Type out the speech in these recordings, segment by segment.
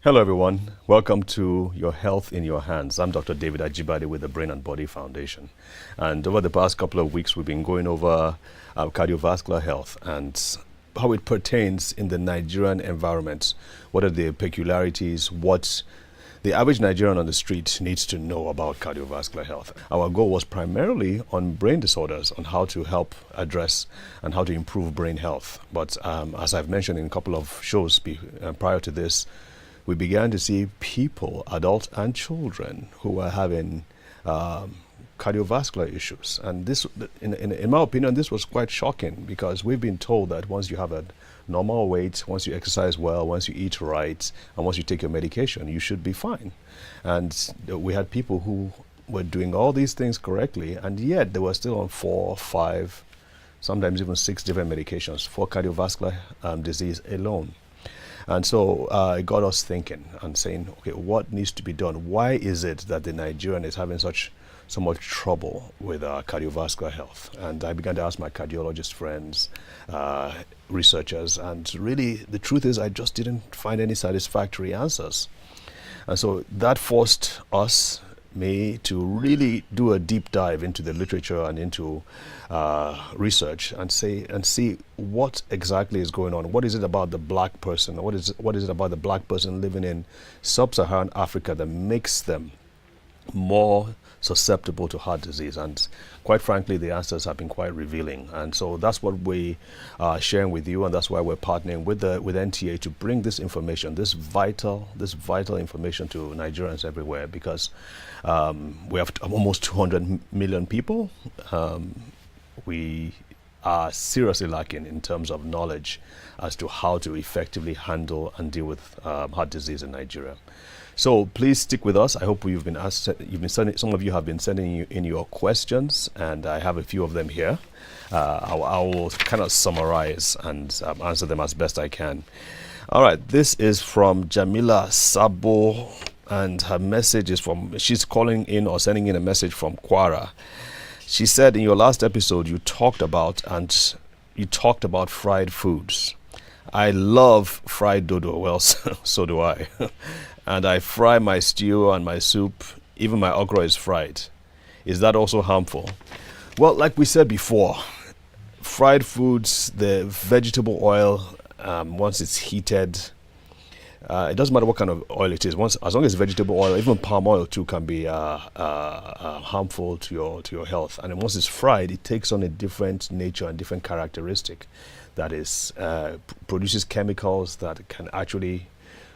Hello, everyone. Welcome to Your Health in Your Hands. I'm Dr. David Ajibade with the Brain and Body Foundation. And over the past couple of weeks, we've been going over cardiovascular health and how it pertains in the Nigerian environment. What are the peculiarities? What the average Nigerian on the street needs to know about cardiovascular health. Our goal was primarily on brain disorders, on how to help address and how to improve brain health. But as I've mentioned in a couple of shows prior to this, we began to see people, adults and children, who were having cardiovascular issues. And this, in my opinion, this was quite shocking because we've been told that once you have a normal weight, once you exercise well, once you eat right, and once you take your medication, you should be fine. And we had people who were doing all these things correctly, and yet they were still on 4, 5, sometimes even 6 different medications for cardiovascular disease alone. And so it got us thinking and saying, okay, what needs to be done? Why is it that the Nigerian is having so much trouble with cardiovascular health? And I began to ask my cardiologist friends, researchers, and really the truth is I just didn't find any satisfactory answers. And so that forced me to really do a deep dive into the literature and into research and see what exactly is going on. What is it about the black person? What is it about the black person living in sub-Saharan Africa that makes them more susceptible to heart disease? And quite frankly, the answers have been quite revealing. And so that's what we are sharing with you, and that's why we're partnering with NTA to bring this information, this vital information to Nigerians everywhere, because we have almost 200 million people. We are seriously lacking in terms of knowledge as to how to effectively handle and deal with heart disease in Nigeria. So please stick with us. I hope some of you have been sending in your questions, and I have a few of them here. I will kind of summarize and answer them as best I can. All right, this is from Jamila Sabo, and her message is she's calling in or sending in a message from Kwara. She said in your last episode you talked about fried foods. I love fried dodo. Well, so do I. And I fry my stew and my soup. Even my okra is fried. Is that also harmful? Well, like we said before, fried foods, the vegetable oil, once it's heated, it doesn't matter what kind of oil it is. As long as vegetable oil, even palm oil too, can be harmful to your health. And then once it's fried, it takes on a different nature and different characteristic. That is, produces chemicals that can actually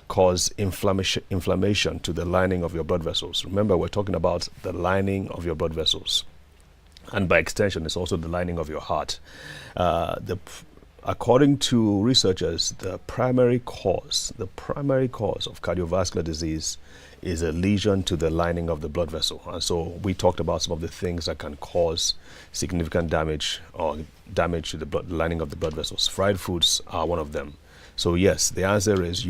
cause inflammation to the lining of your blood vessels. Remember, we're talking about the lining of your blood vessels, and by extension, it's also the lining of your heart. According to researchers, the primary cause of cardiovascular disease is a lesion to the lining of the blood vessel. And so we talked about some of the things that can cause significant damage or damage to the lining of the blood vessels. Fried foods are one of them. So yes, the answer is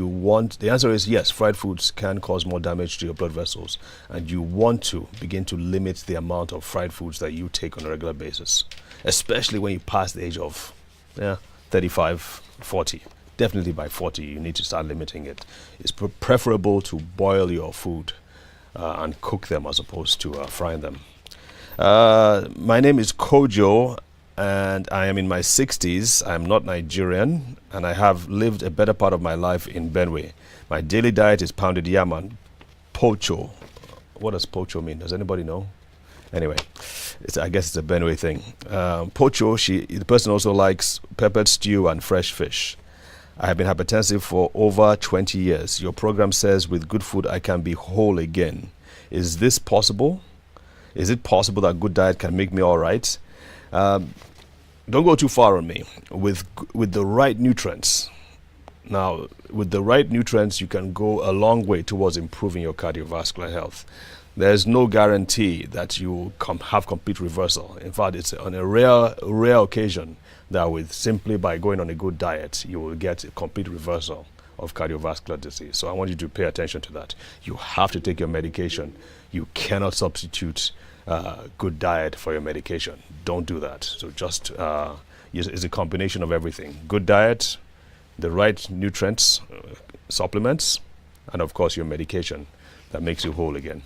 yes, fried foods can cause more damage to your blood vessels, and you want to begin to limit the amount of fried foods that you take on a regular basis, especially when you pass the age of 35, 40. Definitely by 40, you need to start limiting it. It's preferable to boil your food and cook them as opposed to frying them. My name is Kojo, and I am in my 60s. I'm not Nigerian, and I have lived a better part of my life in Benue. My daily diet is pounded yam and pocho. What does pocho mean? Does anybody know? Anyway, I guess it's a Benue thing. Pocho, the person also likes peppered stew and fresh fish. I have been hypertensive for over 20 years. Your program says with good food I can be whole again. Is this possible? Is it possible that good diet can make me all right? Don't go too far on me. With the right nutrients. Now, with the right nutrients, you can go a long way towards improving your cardiovascular health. There's no guarantee that you have complete reversal. In fact, it's on a rare occasion that simply by going on a good diet, you will get a complete reversal of cardiovascular disease. So I want you to pay attention to that. You have to take your medication. You cannot substitute good diet for your medication. Don't do that. So just it's a combination of everything. Good diet, the right nutrients, supplements, and of course your medication that makes you whole again.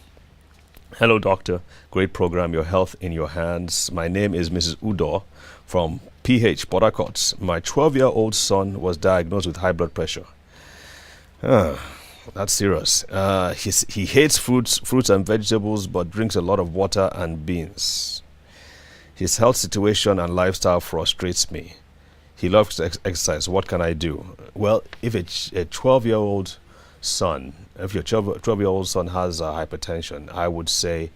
Hello, doctor. Great program, Your Health in Your Hands. My name is Mrs. Udo from PH, Port Harcourt. My 12-year-old son was diagnosed with high blood pressure. That's serious. He hates fruits and vegetables, but drinks a lot of water and beans. His health situation and lifestyle frustrates me. He loves to exercise. What can I do? Well, if a 12-year-old son, if your 12-year-old son has hypertension, I would say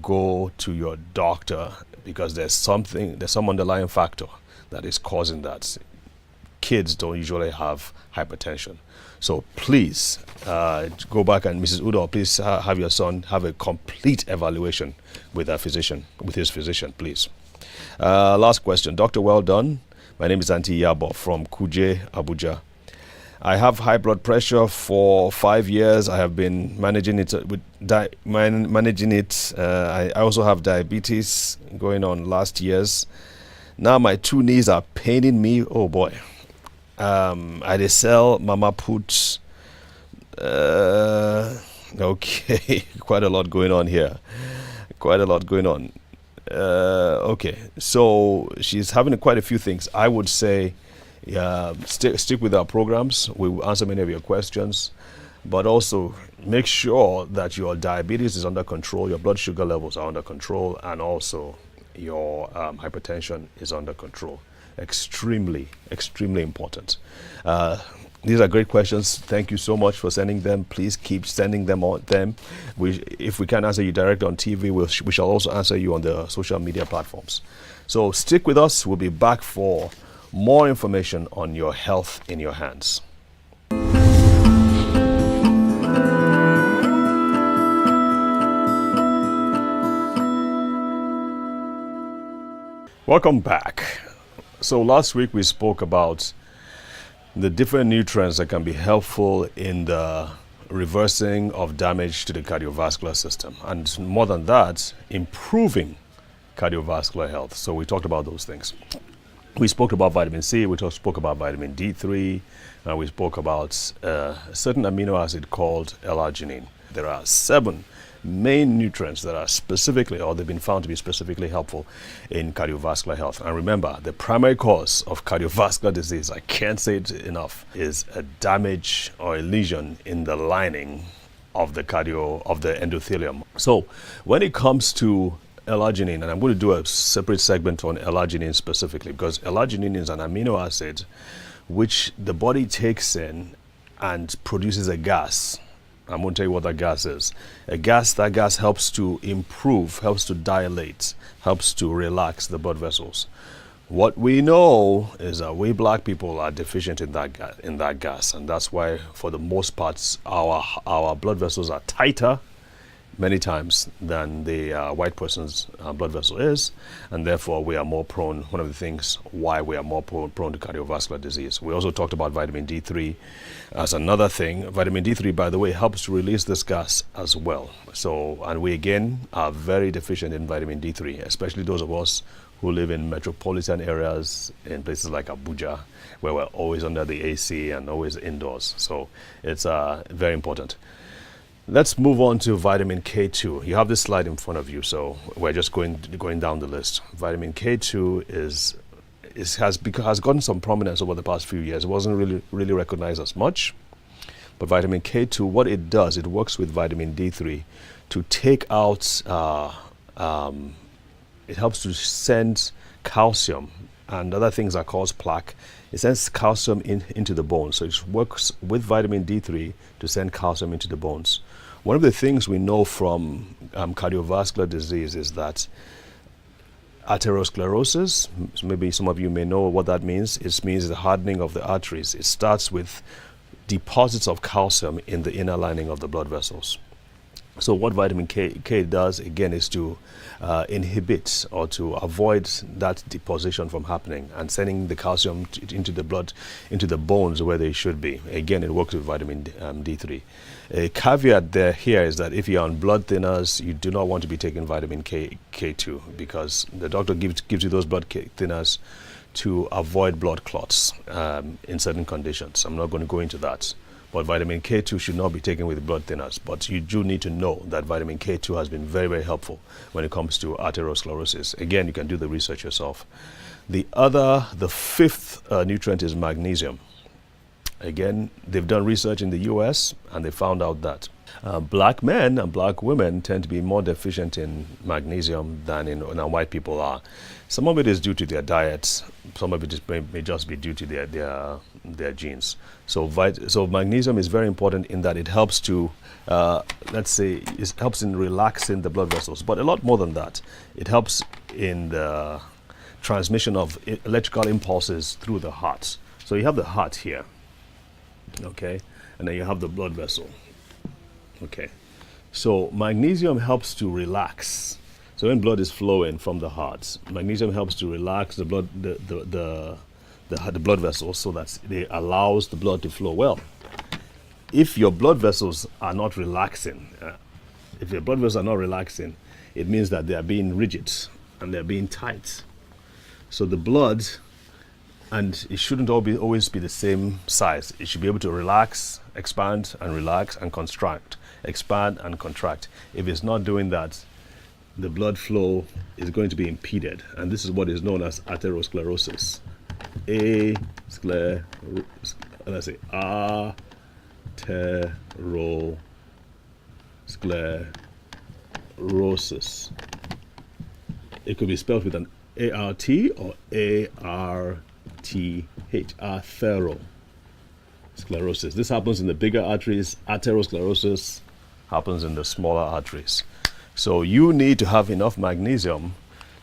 go to your doctor, because there's some underlying factor that is causing that. Kids don't usually have hypertension. So please go back, and Mrs. Udo, please have your son have a complete evaluation with his physician, please. Last question. Doctor, well done. My name is Auntie Yabo from Kuje, Abuja. I have high blood pressure for 5 years. I have been managing it I also have diabetes going on last years. Now my 2 knees are paining me. Oh boy. I dey sell mama puts. Okay, quite a lot going on here. Okay, so she's having quite a few things. I would say stick with our programs. We will answer many of your questions, but also make sure that your diabetes is under control, your blood sugar levels are under control, and also your hypertension is under control. Extremely important. These are great questions. Thank you so much for sending them. Please keep sending them. If we can't answer you direct on TV, we shall also answer you on the social media platforms. So stick with us. We'll be back for more information on your health in your hands. Welcome back. So last week we spoke about the different nutrients that can be helpful in the reversing of damage to the cardiovascular system, and more than that, improving cardiovascular health. So we talked about those things. We spoke about vitamin C, we spoke about vitamin D3, and we spoke about a certain amino acid called L-arginine. There are 7 main nutrients that are specifically, or they've been found to be specifically helpful in cardiovascular health. And remember, the primary cause of cardiovascular disease, I can't say it enough, is a damage or a lesion in the lining of the endothelium. So when it comes to L-arginine, and I'm going to do a separate segment on L-arginine specifically, because L-arginine is an amino acid which the body takes in and produces a gas. I'm going to tell you what that gas is. That gas helps to improve, helps to dilate, helps to relax the blood vessels. What we know is that we black people are deficient in that gas, and that's why, for the most part, our blood vessels are tighter many times than the white person's blood vessel is, and therefore we are more prone. One of the things why we are more prone to cardiovascular disease. We also talked about vitamin D3 as another thing. Vitamin D3, by the way, helps to release this gas as well. So, and we again are very deficient in vitamin D3, especially those of us who live in metropolitan areas, in places like Abuja, where we're always under the AC and always indoors. So it's very important. Let's move on to vitamin K2. You have this slide in front of you, so we're just going down the list. Vitamin K2 has gotten some prominence over the past few years. It wasn't really recognized as much. But vitamin K2, what it does, it works with vitamin D3 to take out, it helps to send calcium and other things that cause plaque. It sends calcium into the bones. So it works with vitamin D3 to send calcium into the bones. One of the things we know from cardiovascular disease is that atherosclerosis, maybe some of you may know what that means. It means the hardening of the arteries. It starts with deposits of calcium in the inner lining of the blood vessels. So what vitamin K does, again, is to inhibit or to avoid that deposition from happening and sending the calcium into the blood, into the bones where they should be. Again, it works with vitamin D3. A caveat here is that if you're on blood thinners, you do not want to be taking vitamin K2, because the doctor gives you those blood thinners to avoid blood clots in certain conditions. I'm not going to go into that. But vitamin K2 should not be taken with blood thinners. But you do need to know that vitamin K2 has been very, very helpful when it comes to atherosclerosis. Again, you can do the research yourself. The fifth nutrient is magnesium. Again, they've done research in the US and they found out that black men and black women tend to be more deficient in magnesium than white people are. Some of it is due to their diets. Some of it may just be due to their genes. So magnesium is very important in that it helps to, it helps in relaxing the blood vessels. But a lot more than that. It helps in the transmission of electrical impulses through the heart. So you have the heart here. Okay, and then you have the blood vessel. Okay, so magnesium helps to relax. So when blood is flowing from the heart, magnesium helps to relax the blood, the blood vessels, so that it allows the blood to flow well. If your blood vessels are not relaxing, it means that they are being rigid and they're being tight. So the blood, and it shouldn't always be the same size. It should be able to relax, expand, and relax and contract, expand and contract. If it's not doing that, the blood flow is going to be impeded, and this is what is known as atherosclerosis. Atherosclerosis. It could be spelled with an ART or ARTH, atherosclerosis. This happens in the bigger arteries. Atherosclerosis happens in the smaller arteries. So you need to have enough magnesium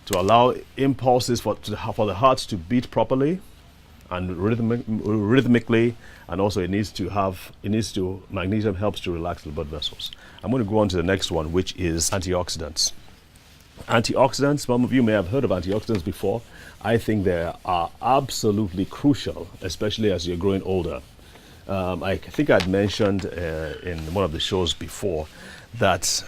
to allow impulses for the heart to beat properly and rhythmically, and also magnesium helps to relax the blood vessels. I'm going to go on to the next one, which is antioxidants. Antioxidants, some of you may have heard of antioxidants before. I think they are absolutely crucial, especially as you're growing older. I think I'd mentioned in one of the shows before that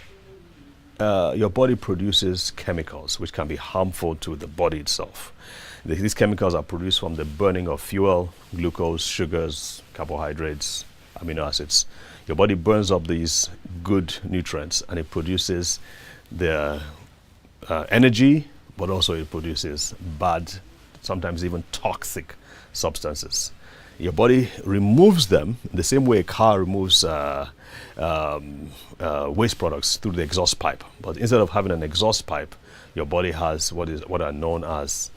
your body produces chemicals which can be harmful to the body itself. These chemicals are produced from the burning of fuel, glucose, sugars, carbohydrates, amino acids. Your body burns up these good nutrients and it produces the energy, but also it produces bad, sometimes even toxic substances. Your body removes them the same way a car removes waste products through the exhaust pipe. But instead of having an exhaust pipe, your body has what are known as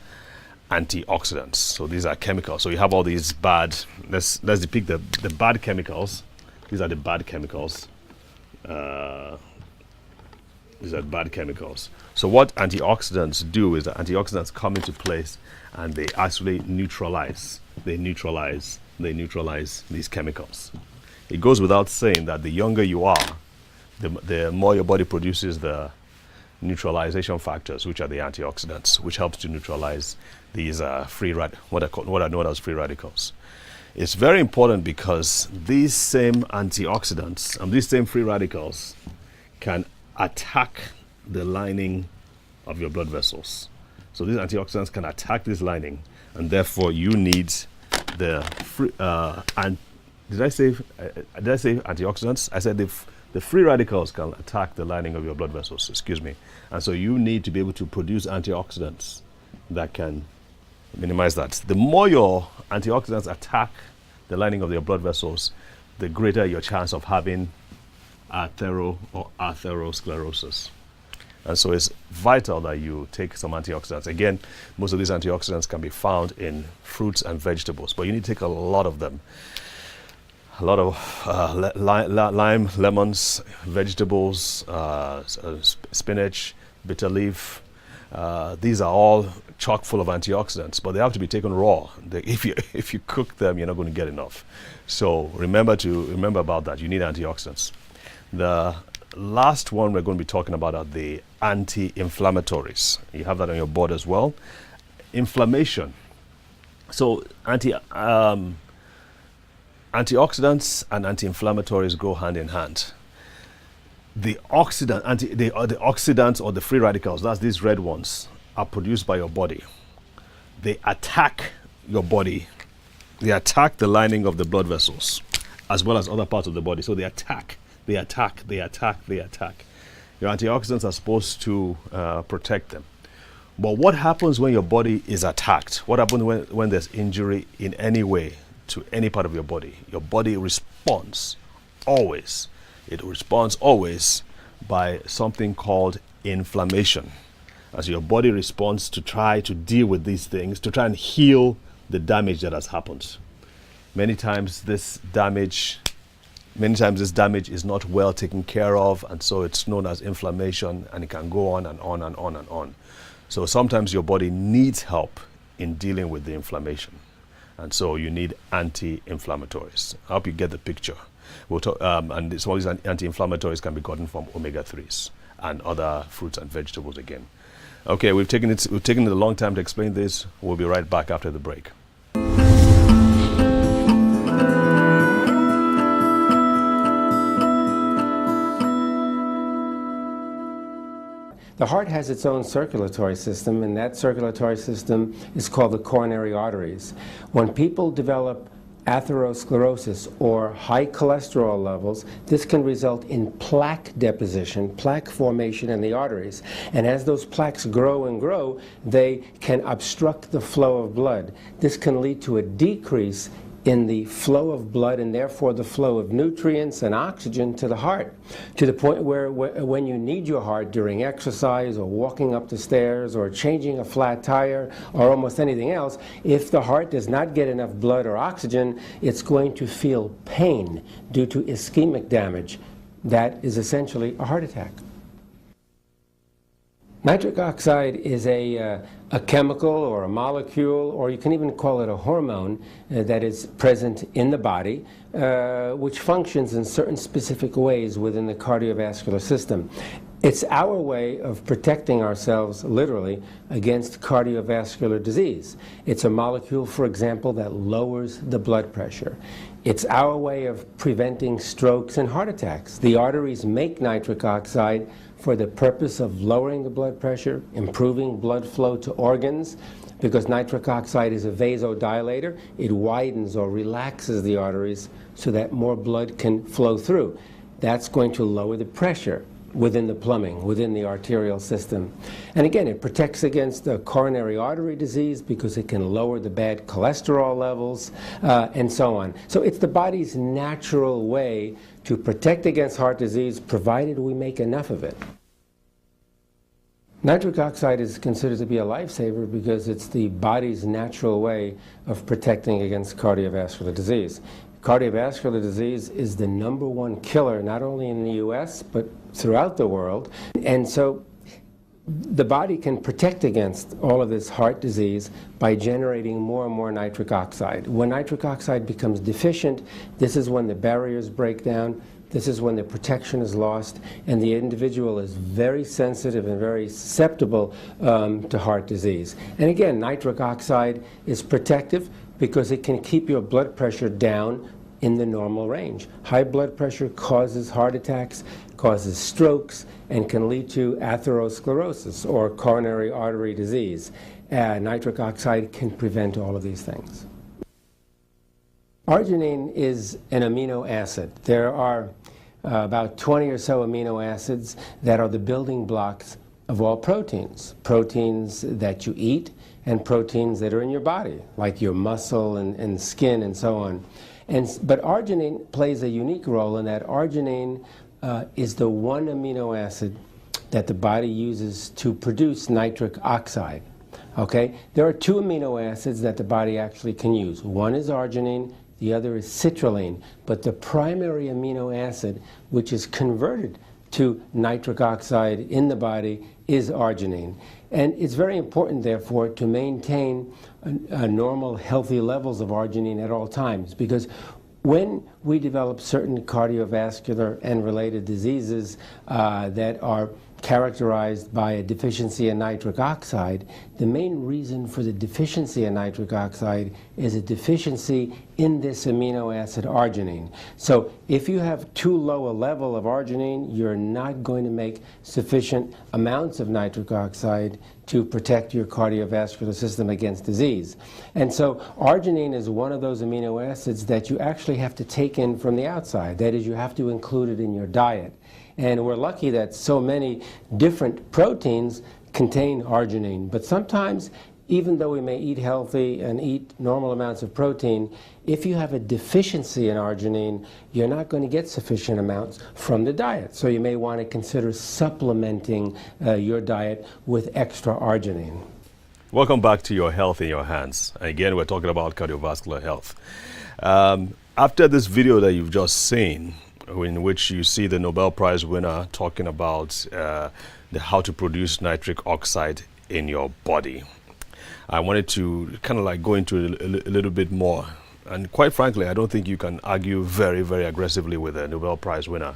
antioxidants. So these are chemicals. So you have all these bad, let's depict the bad chemicals. These are the bad chemicals. These are bad chemicals. So what antioxidants do is that antioxidants come into place and they actually neutralize these chemicals. It goes without saying that the younger you are, the more your body produces the neutralization factors, which are the antioxidants, which helps to neutralize these what are known as free radicals. It's very important because these same antioxidants and these same free radicals can attack the lining of your blood vessels. So these antioxidants can attack this lining, and therefore you need the free. Did I say antioxidants? I said the free radicals can attack the lining of your blood vessels. Excuse me. And so you need to be able to produce antioxidants that can minimize that. The more your antioxidants attack the lining of your blood vessels, the greater your chance of having atherosclerosis. And so it's vital that you take some antioxidants. Again, most of these antioxidants can be found in fruits and vegetables, but you need to take a lot of them. A lot of lime, lemons, vegetables, spinach, bitter leaf. These are all chock full of antioxidants, but they have to be taken raw. If you cook them, you're not going to get enough. So remember about that. You need antioxidants. The last one we're going to be talking about are the anti-inflammatories. You have that on your board as well. Inflammation. So antioxidants and anti-inflammatories go hand in hand. The oxidants or the free radicals, that's these red ones, are produced by your body. They attack your body. They attack the lining of the blood vessels. as well as other parts of the body. So they attack, they attack, they attack, they attack. Your antioxidants are supposed to protect them. But what happens when your body is attacked? What happens when there's injury in any way to any part of your body? Your body responds always. It responds always by something called inflammation. As your body responds to try to deal with these things, to try and heal the damage that has happened. Many times this damage is not well taken care of, and so it's known as inflammation, and it can go on and on and on and on. So sometimes your body needs help in dealing with the inflammation, and so you need anti-inflammatories. I hope you get the picture. We'll talk, and some of these anti-inflammatories can be gotten from omega-3s and other fruits and vegetables again. Okay, we've taken it a long time to explain this. We'll be right back after the break. The heart has its own circulatory system, and that circulatory system is called the coronary arteries. When people develop atherosclerosis or high cholesterol levels, this can result in plaque deposition, plaque formation in the arteries. And as those plaques grow and grow, they can obstruct the flow of blood. This can lead to a decrease in the flow of blood and therefore the flow of nutrients and oxygen to the heart, to the point where when you need your heart during exercise or walking up the stairs or changing a flat tire or almost anything else, if the heart does not get enough blood or oxygen, it's going to feel pain due to ischemic damage. That is essentially a heart attack. Nitric oxide is a chemical or a molecule, or you can even call it a hormone that is present in the body, which functions in certain specific ways within the cardiovascular system. It's our way of protecting ourselves, literally, against cardiovascular disease. It's a molecule, for example, that lowers the blood pressure. It's our way of preventing strokes and heart attacks. The arteries make nitric oxide for the purpose of lowering the blood pressure, improving blood flow to organs, because nitric oxide is a vasodilator. It widens or relaxes the arteries so that more blood can flow through. That's going to lower the pressure within the plumbing, within the arterial system. And again, it protects against coronary artery disease because it can lower the bad cholesterol levels and so on. So it's the body's natural way to protect against heart disease, provided we make enough of it. Nitric oxide is considered to be a lifesaver because it's the body's natural way of protecting against cardiovascular disease. Cardiovascular disease is the #1 killer, not only in the US, but throughout the world. And so the body can protect against all of this heart disease by generating more and more nitric oxide. When nitric oxide becomes deficient, this is when the barriers break down, this is when the protection is lost, and the individual is very sensitive and very susceptible to heart disease. And again, nitric oxide is protective because it can keep your blood pressure down in the normal range. High blood pressure causes heart attacks, causes strokes, and can lead to atherosclerosis or coronary artery disease. Nitric oxide can prevent all of these things. Arginine is an amino acid. There are about 20 or so amino acids that are the building blocks of all proteins. Proteins that you eat and proteins that are in your body, like your muscle and skin and so on. But arginine plays a unique role in that arginine is the one amino acid that the body uses to produce nitric oxide. Okay? There are two amino acids that the body actually can use. One is arginine, the other is citrulline. But the primary amino acid, which is converted to nitric oxide in the body, is arginine. And it's very important, therefore, to maintain normal, healthy levels of arginine at all times, because when we develop certain cardiovascular and related diseases that are characterized by a deficiency in nitric oxide. The main reason for the deficiency in nitric oxide is a deficiency in this amino acid arginine. So if you have too low a level of arginine, you're not going to make sufficient amounts of nitric oxide to protect your cardiovascular system against disease. And so arginine is one of those amino acids that you actually have to take in from the outside. That is, you have to include it in your diet. And we're lucky that so many different proteins contain arginine. But sometimes, even though we may eat healthy and eat normal amounts of protein, if you have a deficiency in arginine, you're not going to get sufficient amounts from the diet. So you may want to consider supplementing your diet with extra arginine. Welcome back to Your Health in Your Hands. Again, we're talking about cardiovascular health. After this video that you've just seen, in which you see the Nobel Prize winner talking about how to produce nitric oxide in your body, I wanted to kind of like go into a little bit more. And quite frankly, I don't think you can argue very, very aggressively with a Nobel Prize winner.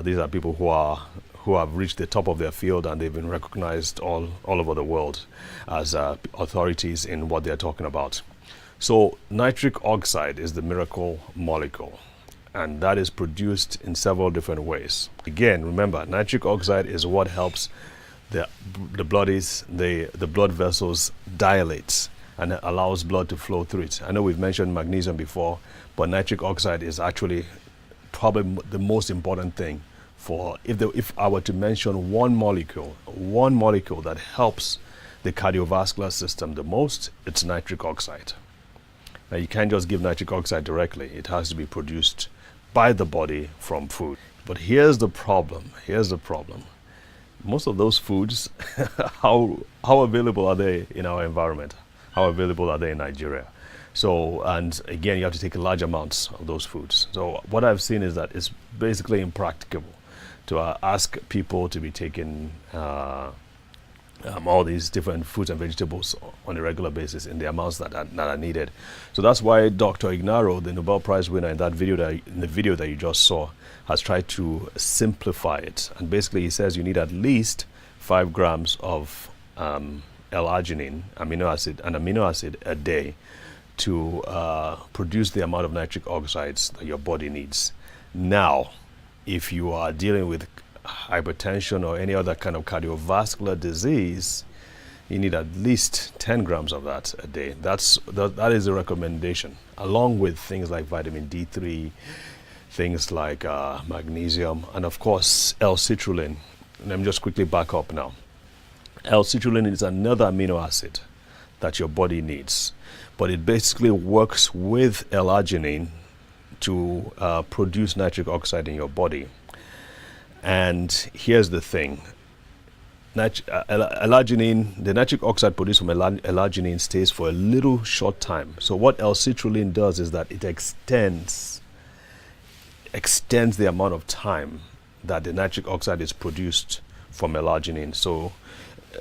These are people who have reached the top of their field, and they've been recognized all over the world as authorities in what they're talking about. So nitric oxide is the miracle molecule, and that is produced in several different ways. Again, remember, nitric oxide is what helps the blood vessels dilate and allows blood to flow through it. I know we've mentioned magnesium before, but nitric oxide is actually probably the most important thing for, if I were to mention one molecule that helps the cardiovascular system the most, it's nitric oxide. Now, you can't just give nitric oxide directly. It has to be produced by the body from food. But here's the problem. Most of those foods, how available are they in our environment? How available are they in Nigeria? So, and again, you have to take large amounts of those foods. So what I've seen is that it's basically impracticable to ask people to be taking all these different fruits and vegetables on a regular basis in the amounts that are needed. So that's why Dr. Ignaro, the Nobel Prize winner in the video that you just saw, has tried to simplify it. And basically he says you need at least 5 grams of L-arginine, an amino acid a day to produce the amount of nitric oxides that your body needs. Now, if you are dealing with hypertension or any other kind of cardiovascular disease, you need at least 10 grams of that a day. That is a recommendation, along with things like vitamin D3, things like magnesium, and of course L-citrulline. Let me just quickly back up now. L-citrulline is another amino acid that your body needs, but it basically works with L-arginine to produce nitric oxide in your body. And here's the thing. L-arginine, the nitric oxide produced from L-arginine stays for a little short time. So what L-citrulline does is that it extends the amount of time that the nitric oxide is produced from L-arginine. So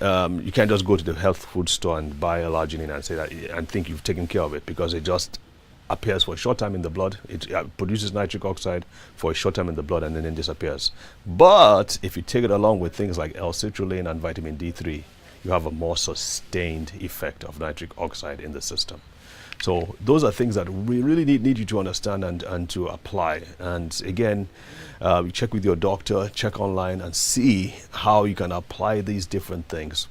you can't just go to the health food store and buy L-arginine and say that and think you've taken care of it, because it just appears for a short time in the blood. It produces nitric oxide for a short time in the blood and then it disappears. But if you take it along with things like L-citrulline and vitamin D3, you have a more sustained effect of nitric oxide in the system. So those are things that we really need you to understand and to apply. And again, check with your doctor, check online and see how you can apply these different things.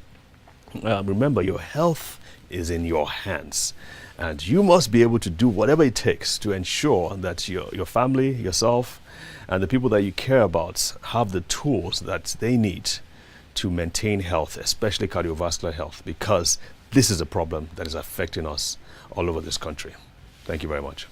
Remember, your health is in your hands, and you must be able to do whatever it takes to ensure that your family, yourself, and the people that you care about have the tools that they need to maintain health, especially cardiovascular health, because this is a problem that is affecting us all over this country. Thank you very much.